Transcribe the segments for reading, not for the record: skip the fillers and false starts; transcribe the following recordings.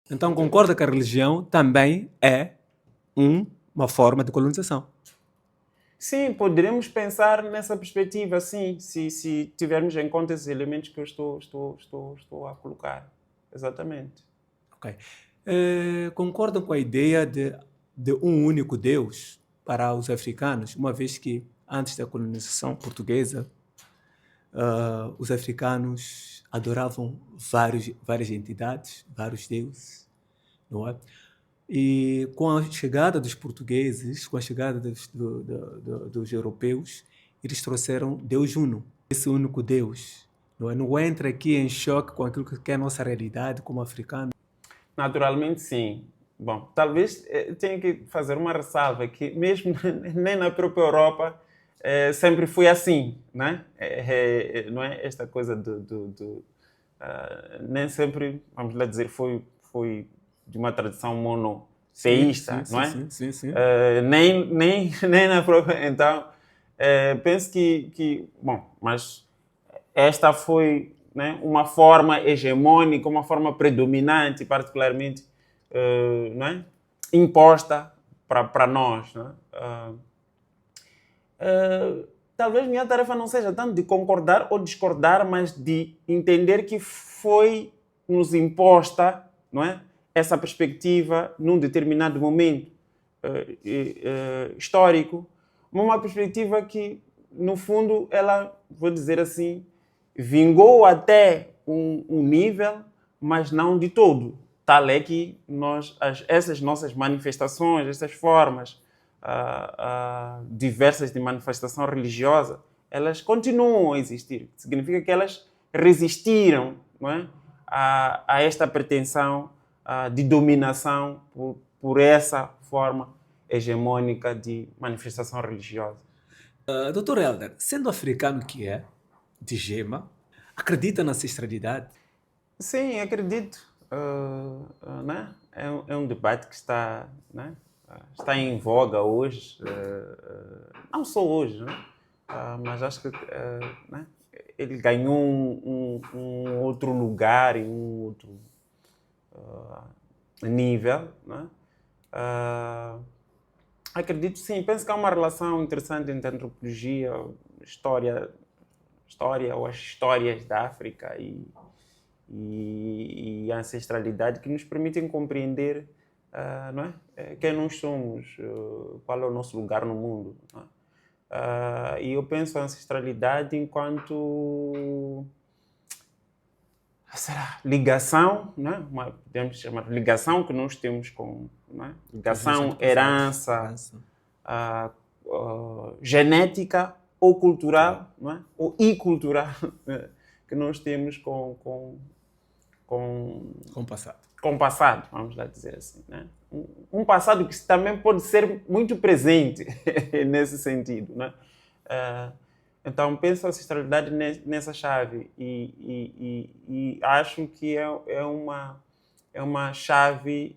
Então concorda que a religião também é uma forma de colonização. Sim, poderíamos pensar nessa perspectiva, sim, se tivermos em conta esses elementos que eu estou a colocar. Exatamente. Ok. Concordam com a ideia de um único Deus para os africanos, uma vez que antes da colonização portuguesa, os africanos adoravam várias entidades, vários deuses, não é? E com a chegada dos portugueses, com a chegada dos europeus, eles trouxeram Deus Uno, esse único Deus. Não é? Não entra aqui em choque com aquilo que é a nossa realidade como africano. Naturalmente, sim. Bom, talvez tenha que fazer uma ressalva que mesmo nem na própria Europa sempre foi assim, né? Não é esta coisa nem sempre, vamos lá dizer, foi de uma tradição monoteísta, não é? Sim. Nem na própria. Então, penso bom, mas esta foi, né, uma forma hegemônica, uma forma predominante, particularmente, não é, imposta para nós. Não é? Talvez minha tarefa não seja tanto de concordar ou discordar, mas de entender que foi nos imposta, não é, essa perspectiva num determinado momento histórico, uma perspectiva que, no fundo, ela, vou dizer assim, vingou até um nível, mas não de todo. Tal é que essas nossas manifestações, essas formas diversas de manifestação religiosa, elas continuam a existir. Significa que elas resistiram, não é, a esta pretensão de dominação por essa forma hegemônica de manifestação religiosa. Dr. Helder, sendo africano que é, de Gema, acredita na ancestralidade? Sim, acredito. Né? É um debate que está, né? Está em voga hoje. Não só hoje, né? Mas acho que né? Ele ganhou um outro lugar e um outro nível. Né? Acredito, sim. Penso que há uma relação interessante entre antropologia, história ou as histórias da África e a ancestralidade que nos permitem compreender não é? Quem nós somos, qual é o nosso lugar no mundo. Não é? E eu penso a ancestralidade enquanto ligação, não é? Podemos chamar de ligação que nós temos com, não é? Ligação, herança, genética ou cultural, não é? Ou cultural que nós temos com o passado. Com o passado, vamos lá dizer assim. Né? Um passado que também pode ser muito presente nesse sentido. Né? Então, penso a ancestralidade nessa chave e acho que é uma chave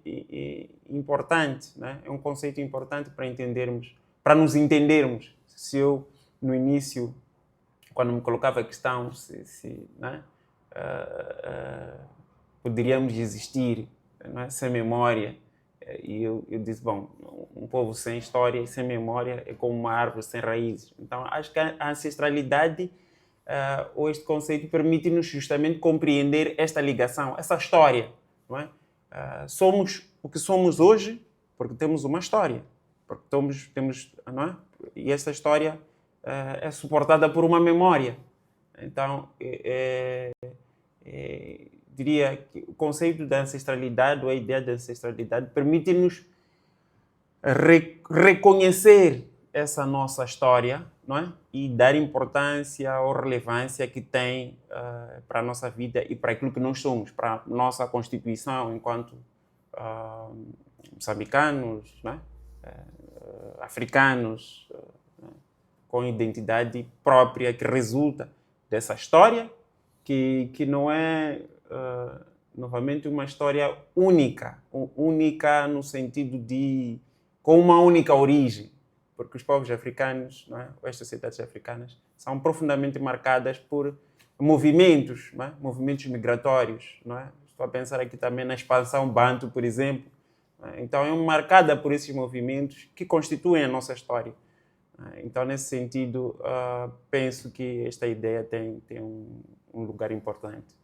importante, né? É um conceito importante para nos entendermos. Se eu, no início, quando me colocava a questão né? Poderíamos existir, não é? Sem memória. E eu disse, bom, um povo sem história e sem memória é como uma árvore sem raízes. Então, acho que a ancestralidade ou este conceito permite-nos justamente compreender esta ligação, essa história. Não é? Somos o que somos hoje porque temos uma história. Porque temos, não é? E essa história é suportada por uma memória. Então, diria que o conceito da ancestralidade ou a ideia da ancestralidade permite-nos reconhecer essa nossa história, não é? E dar importância ou relevância que tem para a nossa vida e para aquilo que nós somos, para a nossa constituição enquanto moçambicanos, não é? Africanos, com identidade própria que resulta dessa história, que não é, novamente, uma história única no sentido de com uma única origem, porque os povos africanos, não é? As sociedades africanas, são profundamente marcadas por movimentos, não é? Movimentos migratórios. Não é? Estou a pensar aqui também na expansão banto, por exemplo. Então, é marcada por esses movimentos que constituem a nossa história. Então, nesse sentido, penso que esta ideia tem um lugar importante.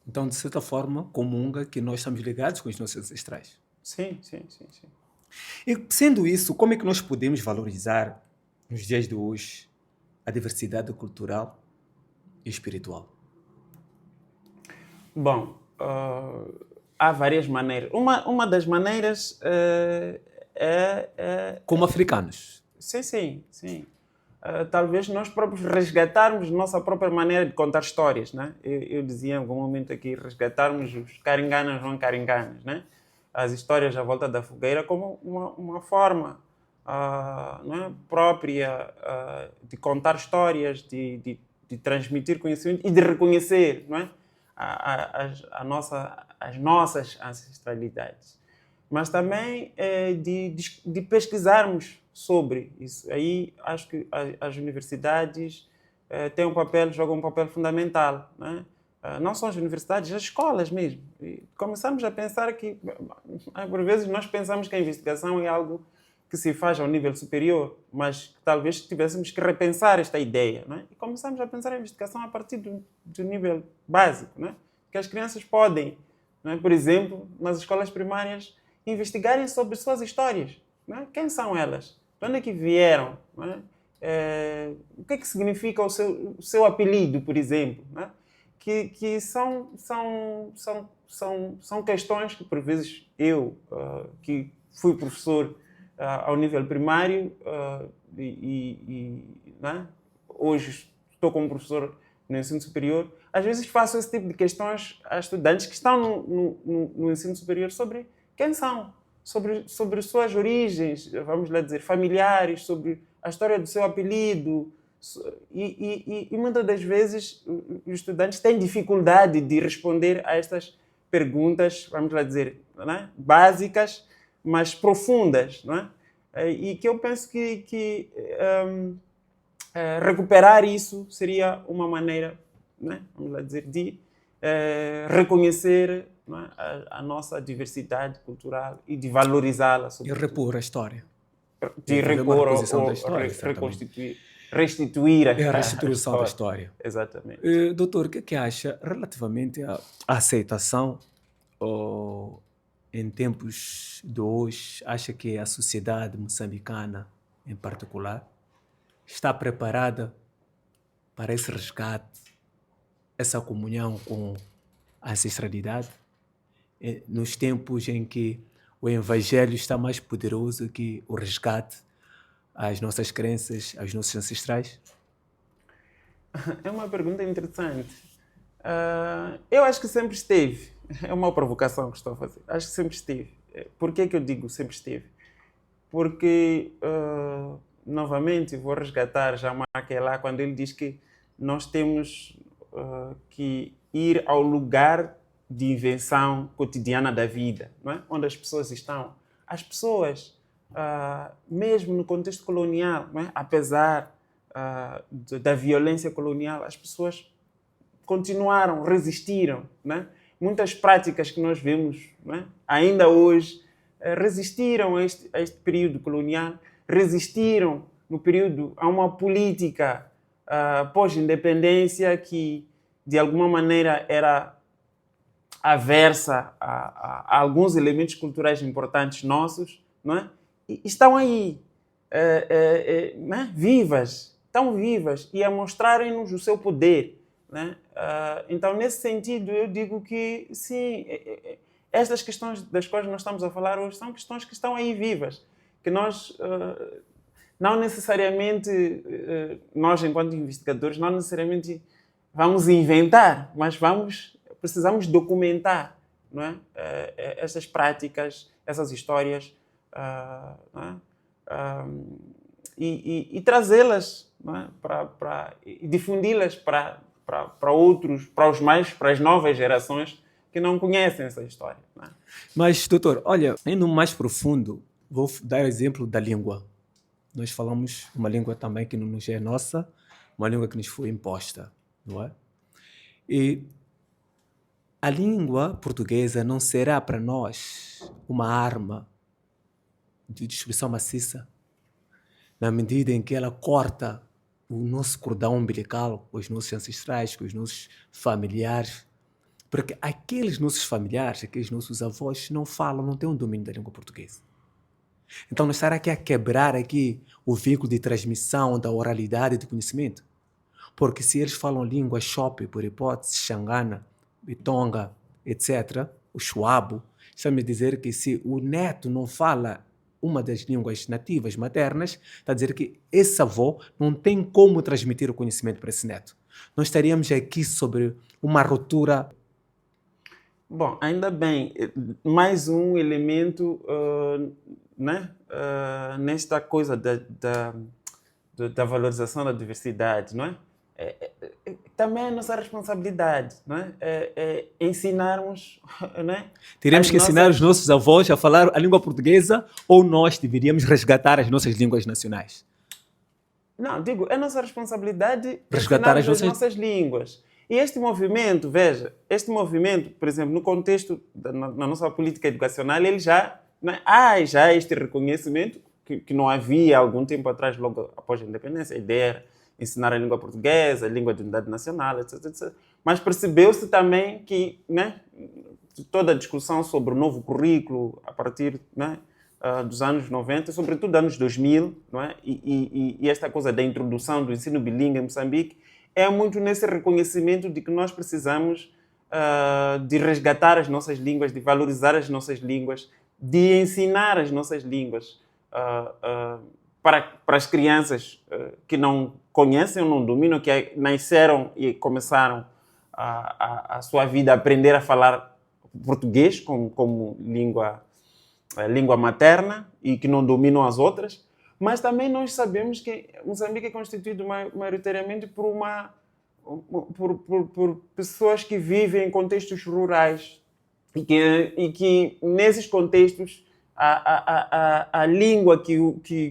Então, de certa forma, comunga que nós estamos ligados com os nossos ancestrais. Sim. E sendo isso, como é que nós podemos valorizar, nos dias de hoje, a diversidade cultural e espiritual? Bom, há várias maneiras. Uma das maneiras é... Como africanos. Sim. Talvez nós próprios resgatarmos nossa própria maneira de contar histórias, né? Eu dizia em algum momento aqui, resgatarmos os caringanas não caringanas, né? As histórias à volta da fogueira como uma forma não é? Própria de contar histórias, de transmitir conhecimento e de reconhecer, não é? As nossas ancestralidades. Mas também de pesquisarmos sobre isso. Aí acho que as universidades jogam um papel fundamental, né? Não só as universidades, as escolas mesmo. E começamos a pensar que, por vezes, nós pensamos que a investigação é algo que se faz ao nível superior, mas talvez tivéssemos que repensar esta ideia, né? E começamos a pensar a investigação a partir do nível básico, né? Que as crianças podem, né? Por exemplo, nas escolas primárias, investigarem sobre suas histórias, né? Quem são elas? De onde é que vieram? Né? O que é que significa o seu apelido, por exemplo? Né? Que são questões que, por vezes, eu, que fui professor ao nível primário né? Hoje estou como professor no ensino superior, às vezes faço esse tipo de questões a estudantes que estão no ensino superior sobre quem são, sobre suas origens, vamos lá dizer, familiares, sobre a história do seu apelido. E muitas das vezes os estudantes têm dificuldade de responder a estas perguntas, vamos lá dizer, não é? Básicas, mas profundas, não é? E que eu penso que recuperar isso seria uma maneira, não é? Vamos lá dizer, de reconhecer, não é? a nossa diversidade cultural e de valorizá-la. E repor a história. De repor ou reconstituir. Restituir a restituição da história. Exatamente. Doutor, o que acha relativamente à aceitação em tempos de hoje? Acha que a sociedade moçambicana, em particular, está preparada para esse resgate, essa comunhão com a ancestralidade, nos tempos em que o evangelho está mais poderoso que o resgate às nossas crenças, aos nossos ancestrais? É uma pergunta interessante. Eu acho que sempre esteve. É uma provocação que estou a fazer. Acho que sempre esteve. Por que eu digo sempre esteve? Porque, novamente, vou resgatar Jean-Marc Ayala quando ele diz que nós temos que ir ao lugar de invenção cotidiana da vida, não é? Onde as pessoas estão. As pessoas, mesmo no contexto colonial, não é? Apesar da violência colonial, as pessoas continuaram, resistiram, não é? Muitas práticas que nós vemos, não é? Ainda hoje resistiram a este período colonial, resistiram no período a uma política pós-independência que, de alguma maneira, era aversa a alguns elementos culturais importantes nossos, não é? E estão aí, não é? Vivas, tão vivas, e a mostrarem-nos o seu poder, né? Então, nesse sentido, eu digo que, sim, estas questões das quais nós estamos a falar hoje são questões que estão aí vivas, que nós, não necessariamente, nós, enquanto investigadores, não necessariamente vamos inventar, mas precisamos documentar, não é? Essas práticas, essas histórias, não é? E trazê-las, não é? E difundi-las para outros, para as novas gerações que não conhecem essa história. Não é? Mas, doutor, olha, indo mais profundo, vou dar exemplo da língua. Nós falamos uma língua também que não nos é nossa, uma língua que nos foi imposta, não é? E a língua portuguesa não será para nós uma arma de destruição maciça, na medida em que ela corta o nosso cordão umbilical com os nossos ancestrais, com os nossos familiares. Porque aqueles nossos familiares, aqueles nossos avós não falam, não têm um domínio da língua portuguesa. Então, não estará aqui a quebrar aqui o vínculo de transmissão da oralidade de conhecimento? Porque se eles falam língua chope, por hipótese, xangana, bitonga, etc., o chuabo, está-me a dizer que se o neto não fala uma das línguas nativas maternas, está a dizer que esse avô não tem como transmitir o conhecimento para esse neto. Nós estaríamos aqui sobre uma ruptura. Bom, ainda bem, mais um elemento né? Nesta coisa da valorização da diversidade, não é? Também é nossa responsabilidade, não é? Ensinarmos, não é? Teremos que ensinar os nossos avós a falar a língua portuguesa ou nós deveríamos resgatar as nossas línguas nacionais? Não, digo, é nossa responsabilidade resgatar as nossas línguas. E este movimento, veja, por exemplo, no contexto na nossa política educacional, ele já, né, já este reconhecimento que não havia algum tempo atrás, logo após a independência. A ideia era ensinar a língua portuguesa, a língua de unidade nacional, etc, etc. Mas percebeu-se também que, né, toda a discussão sobre o novo currículo a partir, né, dos anos 90, sobretudo anos 2000, não é? E esta coisa da introdução do ensino bilíngue em Moçambique é muito nesse reconhecimento de que nós precisamos de resgatar as nossas línguas, de valorizar as nossas línguas, de ensinar as nossas línguas para as crianças que não conhecem ou não dominam, que nasceram e começaram a sua vida a aprender a falar português como língua materna e que não dominam as outras. Mas também nós sabemos que Moçambique é constituído maioritariamente por pessoas que vivem em contextos rurais e que nesses contextos a língua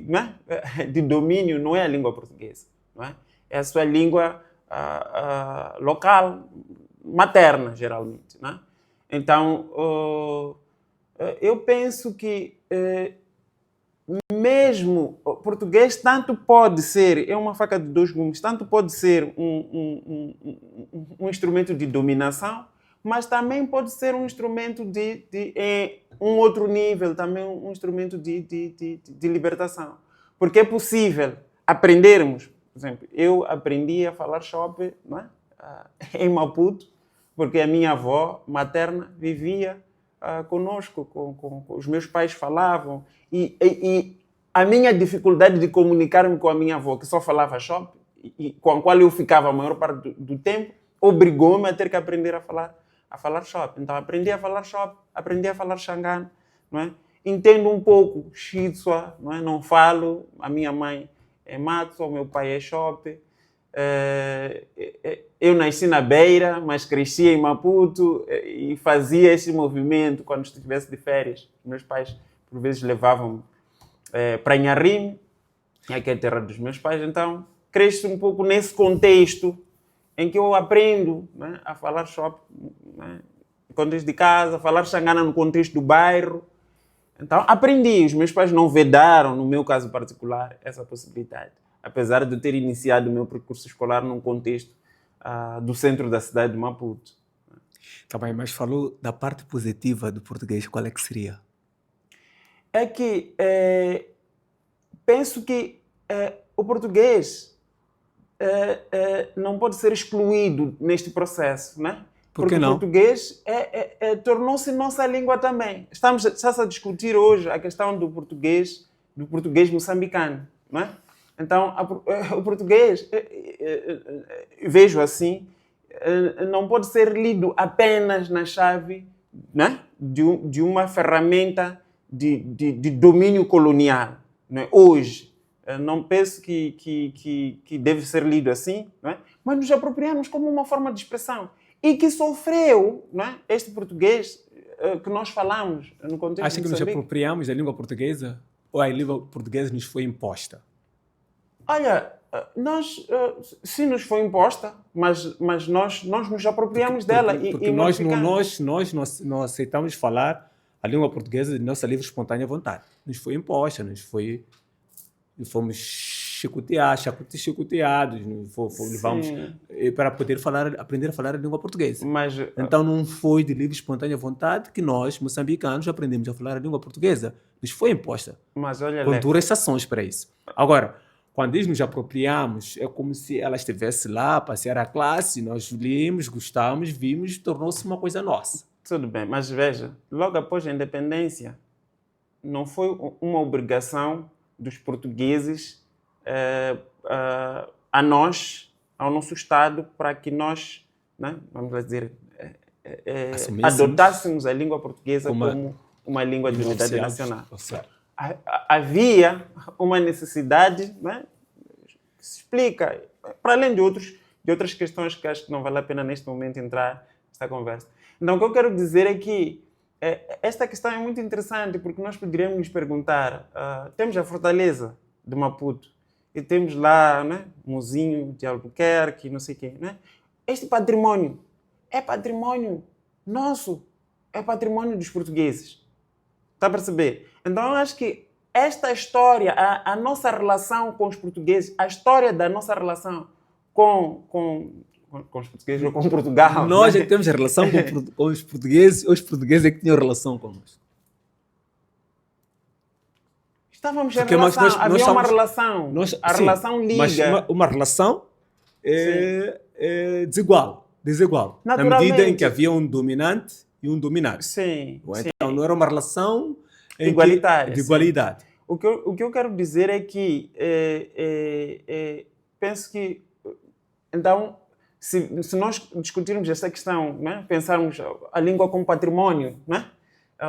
né, de domínio não é a língua portuguesa, não é? É a sua língua local, materna, geralmente, não é? Então, eu penso que mesmo o português tanto pode ser, é uma faca de dois gumes, tanto pode ser um instrumento de dominação, mas também pode ser um instrumento de um outro nível, também um instrumento de libertação. Porque é possível aprendermos, por exemplo, eu aprendi a falar chope, não é? Em Maputo, porque a minha avó materna vivia conosco, com os meus pais falavam, e a minha dificuldade de comunicar-me com a minha avó, que só falava chope, e com a qual eu ficava a maior parte do tempo, obrigou-me a ter que aprender a falar chope. Então aprendi a falar chope, aprendi a falar xangana, não é? Entendo um pouco xitsua, não é? Não falo, a minha mãe é matso, o meu pai é chope. Eu nasci na Beira, mas cresci em Maputo e fazia esse movimento quando estivesse de férias. Meus pais, por vezes, levavam-me para Inharim, que é a terra dos meus pais. Então, cresci um pouco nesse contexto em que eu aprendo, né, a falar chope, né, no contexto de casa, a falar xangana no contexto do bairro. Então, aprendi. Os meus pais não vedaram, no meu caso particular, essa possibilidade. Apesar de eu ter iniciado o meu percurso escolar num contexto do centro da cidade de Maputo. Tá bem, mas falou da parte positiva do português, qual é que seria? É que penso que o português não pode ser excluído neste processo, né? Por que não? O português tornou-se nossa língua também. Está-se a discutir hoje a questão do português moçambicano, não é? Então, o português, vejo assim, não pode ser lido apenas na chave, né, de uma ferramenta de domínio colonial. Não é? Hoje, não penso que deve ser lido assim, não é? Mas nos apropriamos como uma forma de expressão. E que sofreu, não é, este português que nós falamos no contexto. Acha que nos apropriamos da língua portuguesa ou a língua portuguesa nos foi imposta? Olha, sim, nos foi imposta, mas nós nos apropriamos dela Porque e nós modificamos. não aceitamos falar a língua portuguesa de nossa livre e espontânea vontade. Nos foi imposta, fomos chicoteados, levamos Sim, para poder aprender a falar a língua portuguesa. mas Então não foi de livre e espontânea vontade que nós, moçambicanos, aprendemos a falar a língua portuguesa. Nos foi imposta, olha, com Leco, duras sanções para isso. Agora, quando nos apropriamos, é como se ela estivesse lá a passear a classe, nós lemos, gostamos, vimos, tornou-se uma coisa nossa. tudo bem, mas veja, logo após a independência, não foi uma obrigação dos portugueses a nós, ao nosso Estado, para que nós, né, vamos lá dizer, Assumíssemos adotássemos a língua portuguesa como uma língua de unidade nacional. Havia uma necessidade, né, que se explica, para além de outras questões que acho que não vale a pena neste momento entrar nesta conversa. Então, o que eu quero dizer é que esta questão é muito interessante, porque nós poderíamos nos perguntar, temos a Fortaleza de Maputo e temos lá, né, Mozinho de Albuquerque, não sei o quê, né? Este património é património nosso, é património dos portugueses. Está a perceber? Então, eu acho que esta história, a nossa relação com os portugueses, a história da nossa relação com os portugueses ou com Portugal. Nós né? é que temos relação com os portugueses é que tinham relação connosco. Estávamos em Porque relação, nós havia somos- uma relação, a sim, relação mas liga. uma relação desigual. Na Naturalmente. medida em que havia um dominante e um dominado. Sim, Então não era uma relação Igualitária, de sim. igualdade. O que eu quero dizer é que penso que, então, se nós discutirmos essa questão, né, pensarmos a língua como património, né,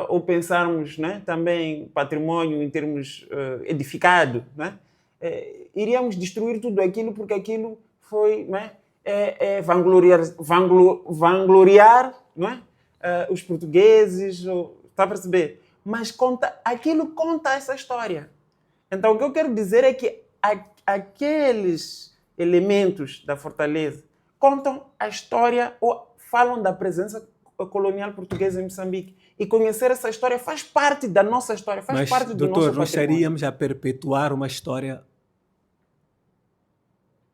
ou pensarmos, né, também património em termos edificado, né, iríamos destruir tudo aquilo porque aquilo foi, né, vangloriar né, os portugueses, está a perceber? Mas aquilo conta essa história. Então, o que eu quero dizer é que aqueles elementos da Fortaleza contam a história ou falam da presença colonial portuguesa em Moçambique. E conhecer essa história faz parte da nossa história, faz Mas, parte do doutor, nosso nós patrimônio. estaríamos a perpetuar uma história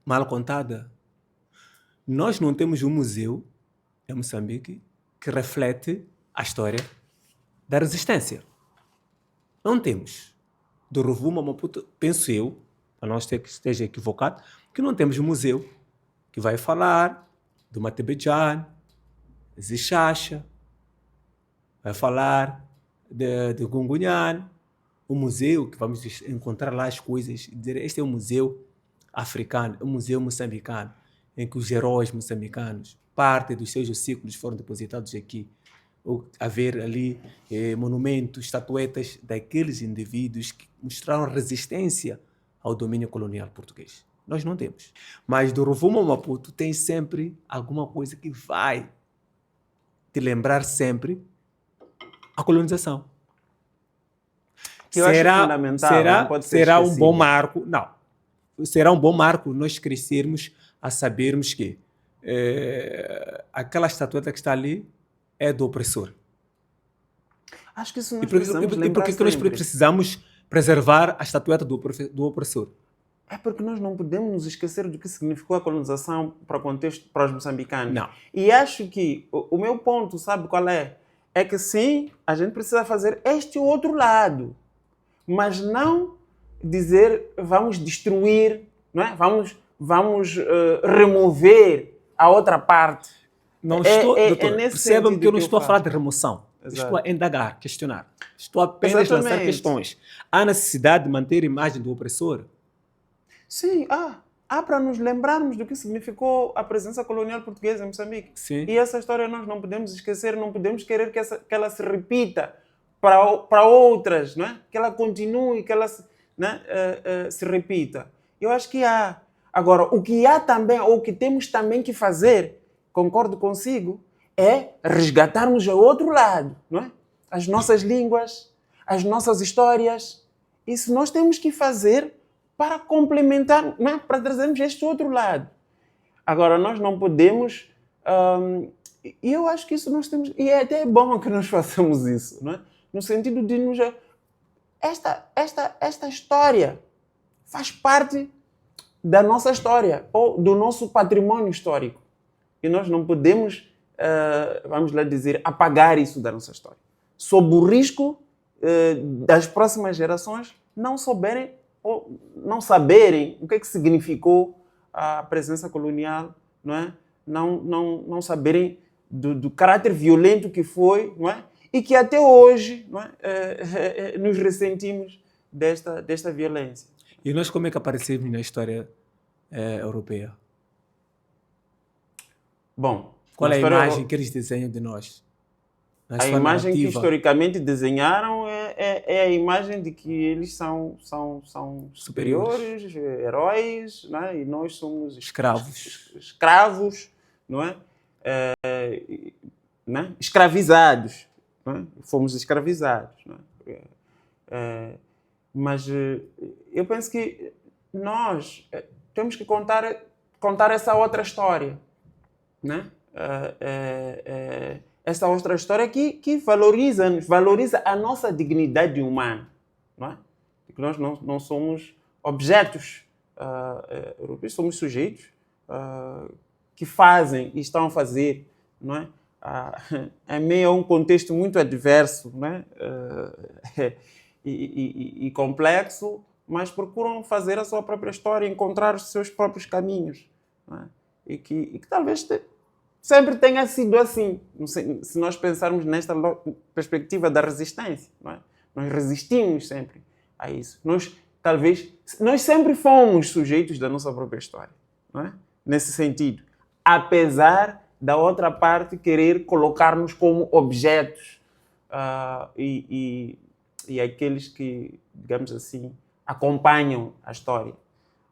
mal contada. Nós não temos um museu em Moçambique que reflete a história da resistência. Não temos. Do Rovuma a Maputo, penso eu, a não ser que esteja equivocado, que não temos um museu que vai falar do Matebejane, Zixaxa, vai falar de Gungunhane, um museu que vamos encontrar lá as coisas e dizer este é um museu africano, um museu moçambicano, em que os heróis moçambicanos, parte dos seus ciclos foram depositados aqui. Ou haver ali monumentos, estatuetas daqueles indivíduos que mostraram resistência ao domínio colonial português. Nós não temos. Mas do Rovuma ao Maputo tem sempre alguma coisa que vai te lembrar sempre a colonização. Que eu acho fundamental, não pode ser será um esquecido. bom marco? Não. Será um bom marco nós crescermos a sabermos que aquela estatueta que está ali é do opressor. Acho que isso nós E por precisamos que lembrar nós sempre. precisamos preservar a estatueta do opressor? É porque nós não podemos nos esquecer do que significou a colonização para o contexto, para os moçambicanos. Não. E acho que o meu ponto, sabe qual é? É que sim, a gente precisa fazer este outro lado, mas não dizer vamos destruir, não é? Vamos remover a outra parte. Não estou, doutor, nesse percebam sentido que eu não que eu estou a falar falo. de remoção. Exato. Estou a indagar, questionar. Estou apenas a lançar Exatamente. questões. Há necessidade de manter a imagem do opressor? Sim, há para nos lembrarmos do que significou a presença colonial portuguesa em Moçambique. Sim. E essa história nós não podemos esquecer, não podemos querer que ela se repita para outras, não é? Que ela continue, que ela se repita. Eu acho que há. Agora, o que há também, ou o que temos também que fazer, concordo consigo, é resgatarmos o outro lado, não é? As nossas línguas, as nossas histórias. Isso nós temos que fazer para complementar, não é? Para trazermos este outro lado. Agora, nós não podemos... e eu acho que isso nós temos... E é até bom que nós façamos isso, não é? No sentido de nos... Esta história faz parte da nossa história ou do nosso patrimônio histórico. E nós não podemos, vamos lá dizer, apagar isso da nossa história. Sob o risco das próximas gerações não souberem ou não saberem o que é que significou a presença colonial, não é? Não saberem do caráter violento que foi, não é? E que até hoje, não é? Nos ressentimos desta violência. E nós como é que aparecemos na história europeia? Bom, qual é a imagem que eles desenham de nós? A imagem narrativa que historicamente desenharam é a imagem de que eles são superiores, heróis, não é? E nós somos escravos, não é? Né? Escravizados. Não é? Fomos escravizados. Não é? Mas eu penso que nós temos que contar essa outra história. Né? Essa outra história que valoriza a nossa dignidade humana. Não é? Que nós não somos objetos europeus, somos sujeitos que fazem e estão a fazer, não é? Em meio a um contexto muito adverso, não é? E complexo, mas procuram fazer a sua própria história, encontrar os seus próprios caminhos. Não é? E que talvez sempre tenha sido assim, se nós pensarmos nesta perspectiva da resistência. Não é? Nós resistimos sempre a isso. Nós sempre fomos sujeitos da nossa própria história. Não é? Nesse sentido. Apesar da outra parte querer colocar-nos como objetos e aqueles que, digamos assim, acompanham a história.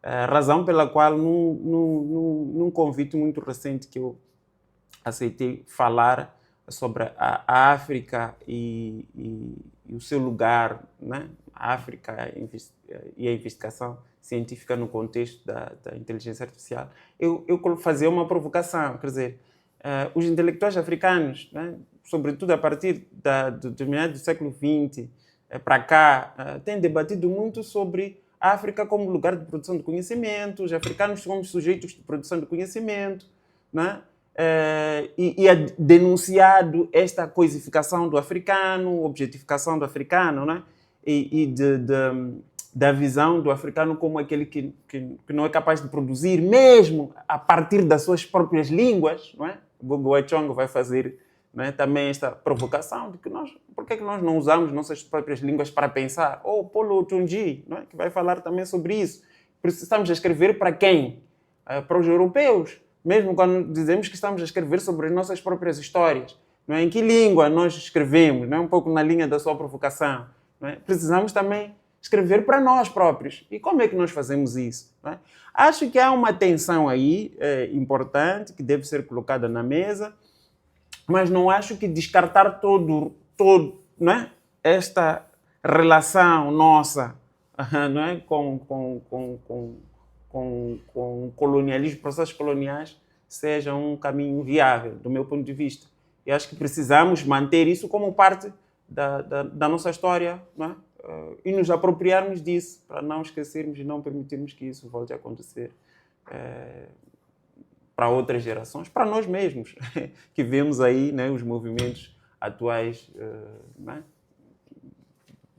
A razão pela qual, num convite muito recente que eu aceitei falar sobre a África e o seu lugar, né? A África e a investigação científica no contexto da inteligência artificial, eu fazia uma provocação, quer dizer, os intelectuais africanos, né? Sobretudo a partir do meados do século XX para cá, têm debatido muito sobre a África como lugar de produção de conhecimento, os africanos como sujeitos de produção de conhecimento, né? E denunciado esta coisificação do africano, objetificação do africano, né? Da visão do africano como aquele que não é capaz de produzir, mesmo a partir das suas próprias línguas. Não é? Gogo Achong vai fazer, não é, também esta provocação de que por que nós não usamos nossas próprias línguas para pensar? Ou Paulo Tunji, não é, que vai falar também sobre isso. Precisamos escrever para quem? Para os europeus. Mesmo quando dizemos que estamos a escrever sobre as nossas próprias histórias. Não é? Em que língua nós escrevemos? Não é? Um pouco na linha da sua provocação. Não é? Precisamos também escrever para nós próprios. E como é que nós fazemos isso? Não é? Acho que há uma tensão aí importante que deve ser colocada na mesa, mas não acho que descartar todo não é? Esta relação nossa não é? com o colonialismo, processos coloniais, seja um caminho viável, do meu ponto de vista. E acho que precisamos manter isso como parte da nossa história, não é? E nos apropriarmos disso, para não esquecermos e não permitirmos que isso volte a acontecer para outras gerações, para nós mesmos, que vemos aí, né, os movimentos atuais né,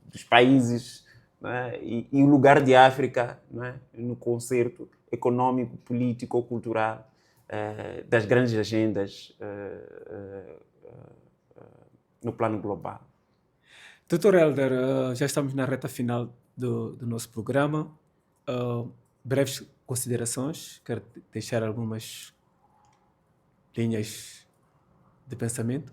dos países, né, e o lugar de África, né, no concerto econômico, político, cultural das grandes agendas no plano global. Doutor Hélder, já estamos na reta final do nosso programa. Breves considerações? Quero deixar algumas linhas de pensamento?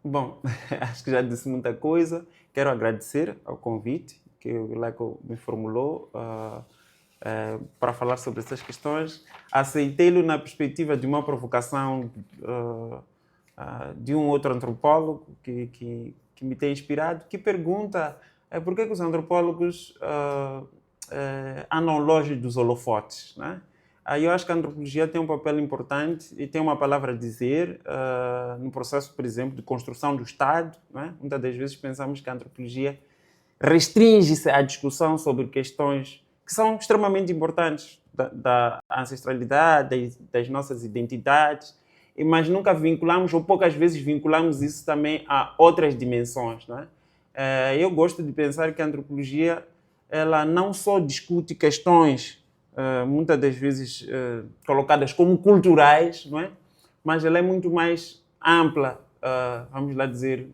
Bom, acho que já disse muita coisa. Quero agradecer ao convite que o Leco me formulou para falar sobre essas questões. Aceitei-lo na perspectiva de uma provocação de um outro antropólogo que me tem inspirado, que pergunta por que os antropólogos andam longe dos holofotes, né? Aí eu acho que a antropologia tem um papel importante e tem uma palavra a dizer no processo, por exemplo, de construção do Estado, né? Muitas das vezes pensamos que a antropologia restringe-se à discussão sobre questões que são extremamente importantes da ancestralidade, das nossas identidades, mas nunca vinculamos, ou poucas vezes vinculamos isso também a outras dimensões, né? Eu gosto de pensar que a antropologia ela não só discute questões muitas das vezes colocadas como culturais, não é? Mas ela é muito mais ampla, vamos lá dizer,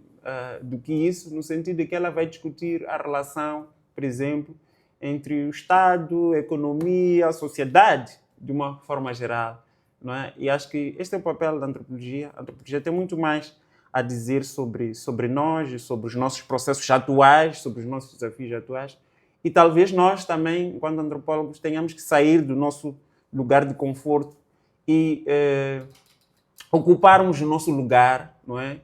do que isso, no sentido de que ela vai discutir a relação, por exemplo, entre o Estado, a economia, a sociedade, de uma forma geral, não é? E acho que este é o papel da antropologia. A antropologia tem muito mais a dizer sobre nós, sobre os nossos processos atuais, sobre os nossos desafios atuais. E talvez nós também, enquanto antropólogos, tenhamos que sair do nosso lugar de conforto e ocuparmos o nosso lugar, não é?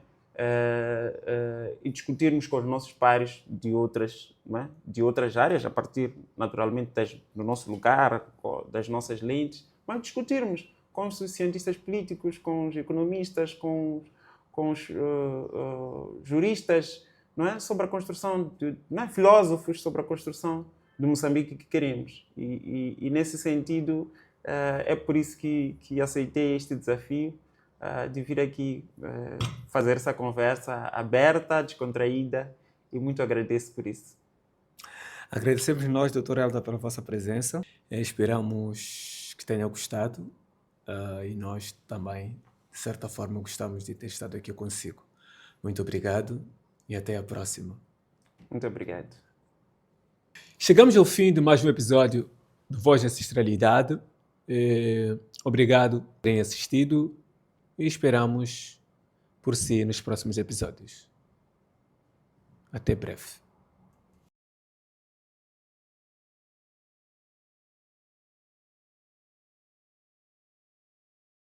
E discutirmos com os nossos pares de outras, não é? De outras áreas, a partir, naturalmente, do nosso lugar, das nossas lentes, mas discutirmos com os cientistas políticos, com os economistas, com os juristas, não é? Sobre a construção, não é? Filósofos sobre a construção de Moçambique que queremos. E nesse sentido, é por isso que aceitei este desafio de vir aqui fazer essa conversa aberta, descontraída, e muito agradeço por isso. Agradecemos nós, doutor Elda, pela vossa presença. Esperamos que tenha gostado e nós também, de certa forma, gostamos de ter estado aqui consigo. Muito obrigado e até a próxima. Muito obrigado. Chegamos ao fim de mais um episódio do Voz da Ancestralidade. Obrigado por terem assistido e esperamos por si nos próximos episódios. Até breve.